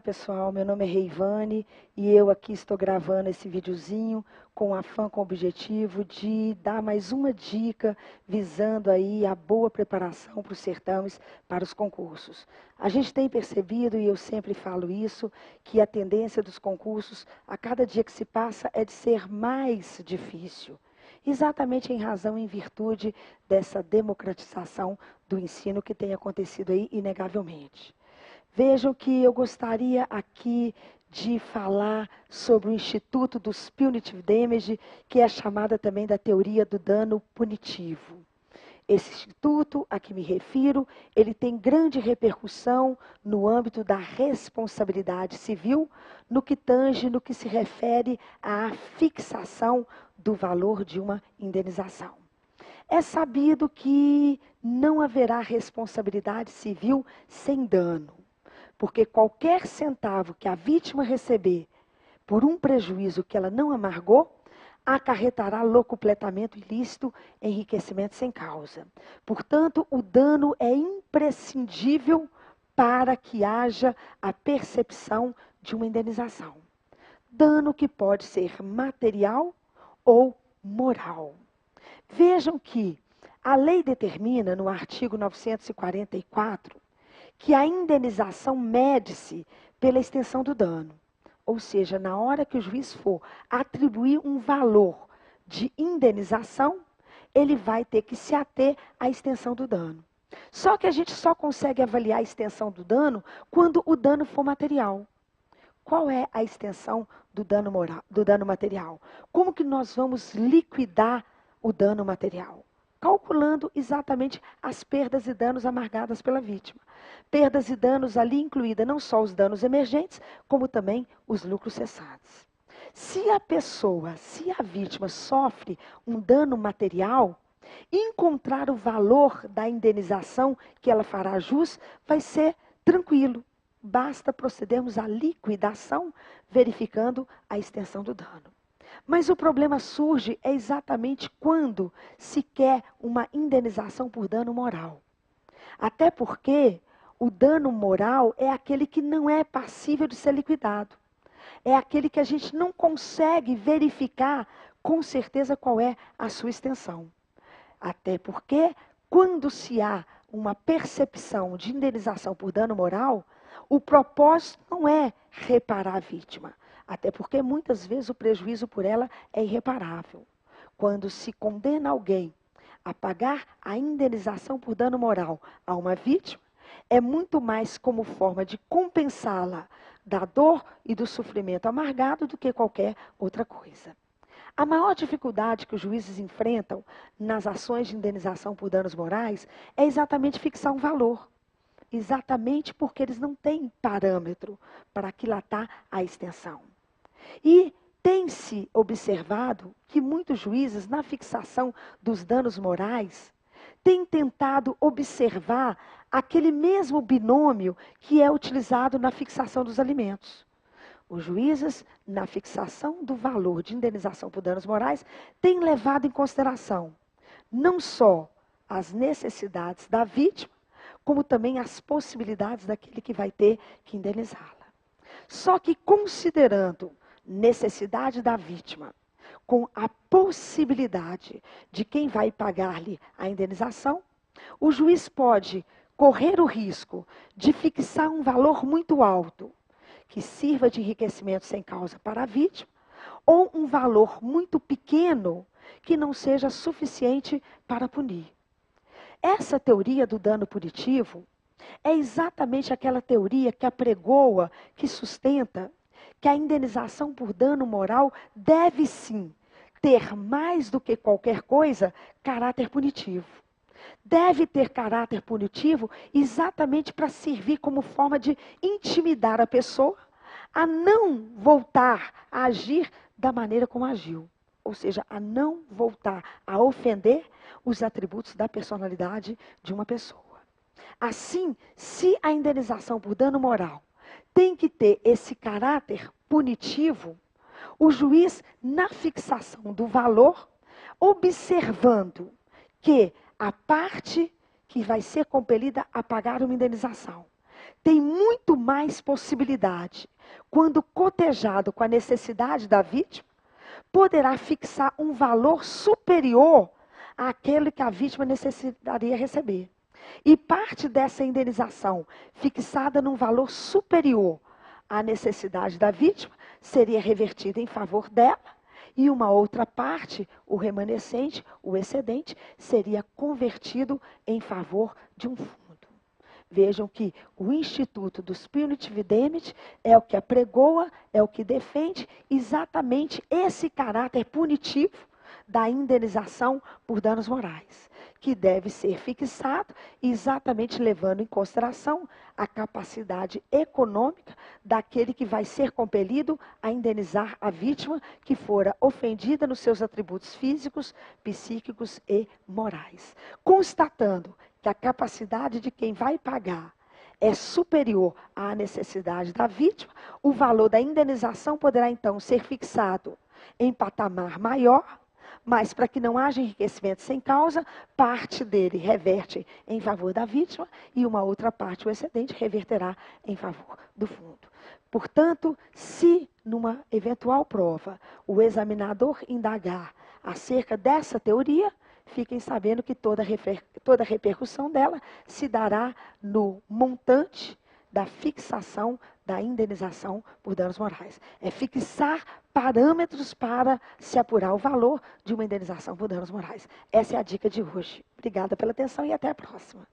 pessoal, meu nome é Reivane e eu aqui estou gravando esse videozinho com o objetivo de dar mais uma dica visando aí a boa preparação para os certames, para os concursos. A gente tem percebido, e eu sempre falo isso, que a tendência dos concursos, a cada dia que se passa, é de ser mais difícil. Exatamente em razão, em virtude dessa democratização do ensino que tem acontecido aí, inegavelmente. Vejam que eu gostaria aqui de falar sobre o Instituto dos Punitive Damage, que é chamada também da teoria do dano punitivo. Esse instituto a que me refiro, ele tem grande repercussão no âmbito da responsabilidade civil, no que tange, no que se refere à fixação do valor de uma indenização. É sabido que não haverá responsabilidade civil sem dano, porque qualquer centavo que a vítima receber por um prejuízo que ela não amargou, acarretará locupletamento ilícito, enriquecimento sem causa. Portanto, o dano é imprescindível para que haja a percepção de uma indenização. Dano que pode ser material ou moral. Vejam que a lei determina, no artigo 944, que a indenização mede-se pela extensão do dano. Ou seja, na hora que o juiz for atribuir um valor de indenização, ele vai ter que se ater à extensão do dano. Só que a gente só consegue avaliar a extensão do dano quando o dano for material. Qual é a extensão do dano material? Como que nós vamos liquidar o dano material? Calculando exatamente as perdas e danos amargadas pela vítima. Perdas e danos ali incluída não só os danos emergentes, como também os lucros cessados. Se a vítima sofre um dano material, encontrar o valor da indenização que ela fará jus vai ser tranquilo. Basta procedermos à liquidação, verificando a extensão do dano. Mas o problema surge exatamente quando se quer uma indenização por dano moral. Até porque o dano moral é aquele que não é passível de ser liquidado. É aquele que a gente não consegue verificar com certeza qual é a sua extensão. Até porque quando se há uma percepção de indenização por dano moral, o propósito não é reparar a vítima. Até porque muitas vezes o prejuízo por ela é irreparável. Quando se condena alguém a pagar a indenização por dano moral a uma vítima, é muito mais como forma de compensá-la da dor e do sofrimento amargado do que qualquer outra coisa. A maior dificuldade que os juízes enfrentam nas ações de indenização por danos morais é exatamente fixar um valor. Exatamente porque eles não têm parâmetro para aquilatar a extensão. E tem-se observado que muitos juízes, na fixação dos danos morais, têm tentado observar aquele mesmo binômio que é utilizado na fixação dos alimentos. Os juízes, na fixação do valor de indenização por danos morais, têm levado em consideração não só as necessidades da vítima, como também as possibilidades daquele que vai ter que indenizá-la. Só que considerando necessidade da vítima, com a possibilidade de quem vai pagar-lhe a indenização, o juiz pode correr o risco de fixar um valor muito alto, que sirva de enriquecimento sem causa para a vítima, ou um valor muito pequeno, que não seja suficiente para punir. Essa teoria do dano punitivo é exatamente aquela teoria que apregoa, que sustenta, que a indenização por dano moral deve sim ter mais do que qualquer coisa caráter punitivo. Deve ter caráter punitivo exatamente para servir como forma de intimidar a pessoa a não voltar a agir da maneira como agiu. Ou seja, a não voltar a ofender os atributos da personalidade de uma pessoa. Assim, se a indenização por dano moral tem que ter esse caráter punitivo, o juiz, na fixação do valor, observando que a parte que vai ser compelida a pagar uma indenização, tem muito mais possibilidade, quando cotejado com a necessidade da vítima, poderá fixar um valor superior àquele que a vítima necessitaria receber. E parte dessa indenização, fixada num valor superior à necessidade da vítima, seria revertida em favor dela, e uma outra parte, o remanescente, o excedente, seria convertido em favor de um fundo. Vejam que o Instituto dos Punitive Damage é o que apregoa, é o que defende exatamente esse caráter punitivo da indenização por danos morais, que deve ser fixado exatamente levando em consideração a capacidade econômica daquele que vai ser compelido a indenizar a vítima que fora ofendida nos seus atributos físicos, psíquicos e morais. Constatando que a capacidade de quem vai pagar é superior à necessidade da vítima, o valor da indenização poderá então ser fixado em patamar maior, mas para que não haja enriquecimento sem causa, parte dele reverte em favor da vítima e uma outra parte, o excedente, reverterá em favor do fundo. Portanto, se numa eventual prova o examinador indagar acerca dessa teoria, fiquem sabendo que toda a repercussão dela se dará no montante da fixação da indenização por danos morais. É fixar parâmetros para se apurar o valor de uma indenização por danos morais. Essa é a dica de hoje. Obrigada pela atenção e até a próxima.